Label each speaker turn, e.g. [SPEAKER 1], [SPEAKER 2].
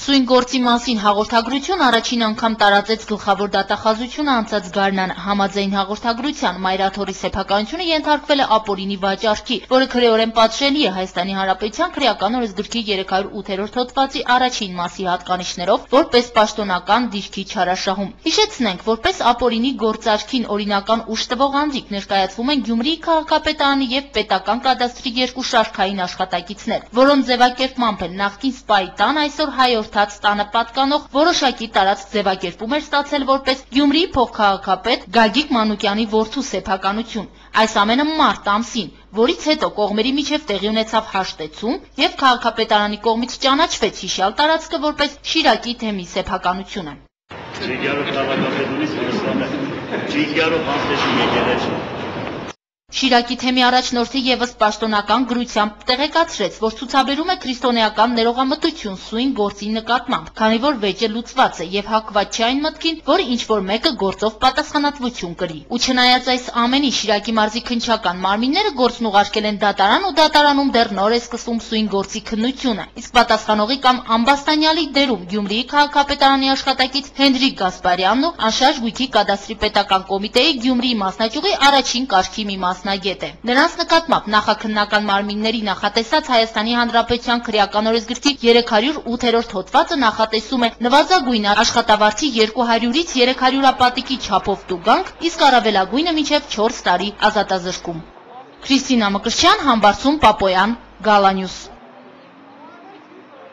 [SPEAKER 1] Սույն գործի մասին հաղորդագրություն առաջին անգամ տարածեց գլխավոր դատախազությունը անցած գարնան։ Համաձայն հաղորդագրության Մայրաթորի սեփականությունը ենթարկվել է ապօրինի վաճառքի, որը քրեորեն պատժելի է Հայաստանի Հանրապետության քրեական օրենսգրքի 308-րդ հոդվածի առաջին մասի հատկանիշներով, որպես պաշտոնական դիրքի չարաշահում։ Հիշեցնենք, որպես ապօրինի գործարքին օրինական ուժ տվող անձիկ ներկայացվում են Գյումրիի քաղաքապետարանի եւ պետական կադաստրի երկու շարքային աշխատակիցներ, որոնց ձևակերպմամբ էլ նախկին սպայի տան այսօր հայորդաց տանը պատկանող որոշակի տարածք ձևակերպում էր ստացել որպես Գյումրիի փոխքաղաքապետ Գագիկ Մանուկյանի որդու սեփականություն։ Այս ամենը մարտ ամսին, որից հետո կողմերի միջև տեղի ունեցավ հաշտեցում եւ քաղաքապետարանի կողմից ճանաչվեց հիշյալ տարածքը որպես Շիրակի թեմի սեփականությունը։ Շիրակի թեմի առաջնորդը եւս պաշտոնական գրությամբ տեղեկացրեց, որ ցուցաբերում է քրիստոնեական ներողամտություն սույն գործի նկատմամբ, քանի որ վեճը լուծված է եւ հակված չէ այն մտքին, որ ինչ-որ մեկը գործով պատասխանատվություն կրի։ Ու չնայած այս ամենին Շիրակի մարզի քննչական մարմինները գործն ուղարկել են դատարան ու դատարանում դեռ նոր է սկսվում սույն գործի քննությունը։ Իսկ պատասխանողի կամ ամբաստանյալի դերում Գյումրիի քաղաքապետարանի աշխատակից Հենրիկ Գասպարյանն ու անշարժ գույքի կադաստրի պետական կոմիտեի Գյումրիի մասնաճյուղի առաջին կարգի մի մասնագետ է։ Նրանց նկատմամբ նախաքննական մարմինների նախատեսած Հայաստանի Հանրապետության քրեական օրենսգրքի 308-րդ հոդվածը նախատեսում է նվազագույն աշխատավարձի 200-ից 300 ապատիկի չափով տուգանք, իսկ առավելագույնը մինչև 4 տարի ազատազրկում։ Քրիստինա Մկրտչյան, Համբարձում Պապոյան, Գալանյուս։